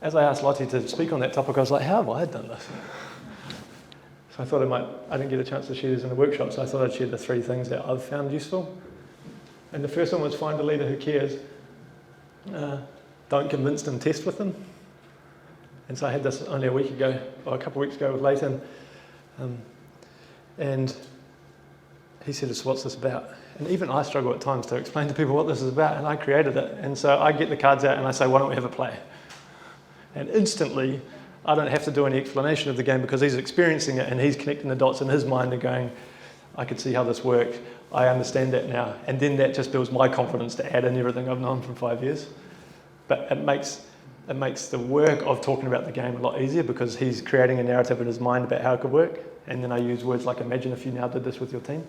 as I asked Lottie to speak on that topic, I was like, how have I done this? So I thought I didn't get a chance to share this in the workshop, so I thought I'd share the 3 things that I've found useful. And the first one was find a leader who cares. Don't convince them, test with them. And so I had this only a couple of weeks ago with Leighton. And he said, so what's this about? And even I struggle at times to explain to people what this is about, and I created it. And so I get the cards out and I say, why don't we have a play? And instantly, I don't have to do any explanation of the game because he's experiencing it and he's connecting the dots in his mind and going, I could see how this works. I understand that now. And then that just builds my confidence to add in everything I've known from 5 years. But it makes the work of talking about the game a lot easier because he's creating a narrative in his mind about how it could work. And then I use words like, imagine if you now did this with your team.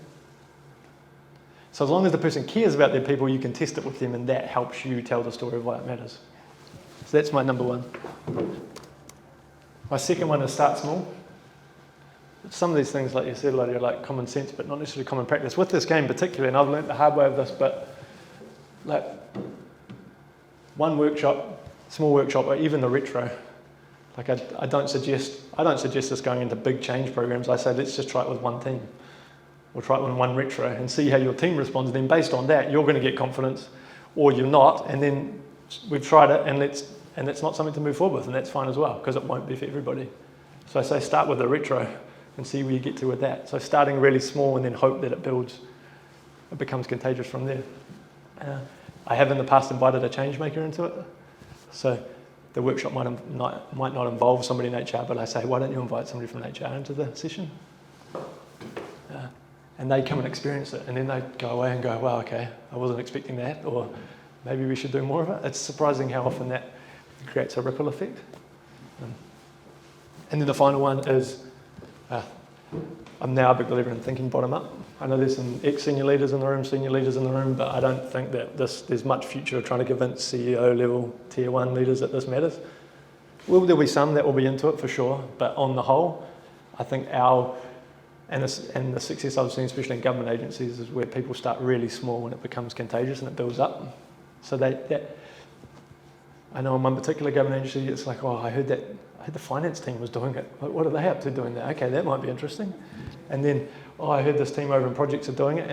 So as long as the person cares about their people, you can test it with them, and that helps you tell the story of why it matters. So that's my number 1. My second one is start small. Some of these things, like you said, Lottie, are like common sense, but not necessarily common practice. With this game particularly, and I've learned the hard way of this, but like one workshop, small workshop, or even the retro, like I don't suggest this going into big change programs. I say, let's just try it with one team. Or try it with one retro and see how your team responds. And then based on that, you're going to get confidence, or you're not. And then we've tried it, and it's not something to move forward with, and that's fine as well, because it won't be for everybody. So I say start with a retro and see where you get to with that. So starting really small and then hope that it builds, it becomes contagious from there. I have in the past invited a change maker into it. So the workshop might not involve somebody in HR, but I say, why don't you invite somebody from HR into the session? And they come and experience it, and then they go away and go, wow, okay, I wasn't expecting that, or maybe we should do more of it. It's surprising how often that creates a ripple effect. And then the final one is, I'm now a big believer in thinking bottom up. I know there's some ex-senior leaders in the room, senior leaders in the room, but I don't think that there's much future of trying to convince CEO level, tier 1 leaders that this matters. There'll be some that will be into it for sure, but on the whole, I think and the success I've seen, especially in government agencies, is where people start really small and it becomes contagious and it builds up. So I know in one particular government agency, it's like, oh, I heard the finance team was doing it. What are they up to doing that? Okay, that might be interesting. And then, oh, I heard this team over in projects are doing it,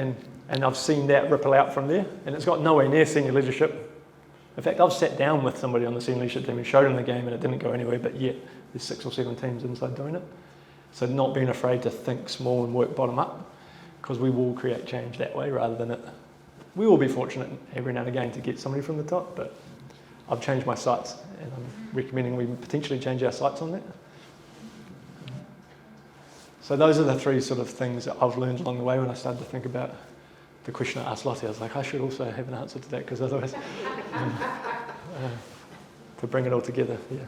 and I've seen that ripple out from there, and it's got nowhere near senior leadership. In fact, I've sat down with somebody on the senior leadership team and showed them the game, and it didn't go anywhere, but yet there's 6 or 7 teams inside doing it. So not being afraid to think small and work bottom up, because we will create change that way rather than it. We will be fortunate every now and again to get somebody from the top, but I've changed my sights, and I'm recommending we potentially change our sights on that. So those are the 3 sort of things that I've learned along the way when I started to think about the question I asked Lottie. I was like, I should also have an answer to that, because otherwise, to bring it all together, yeah.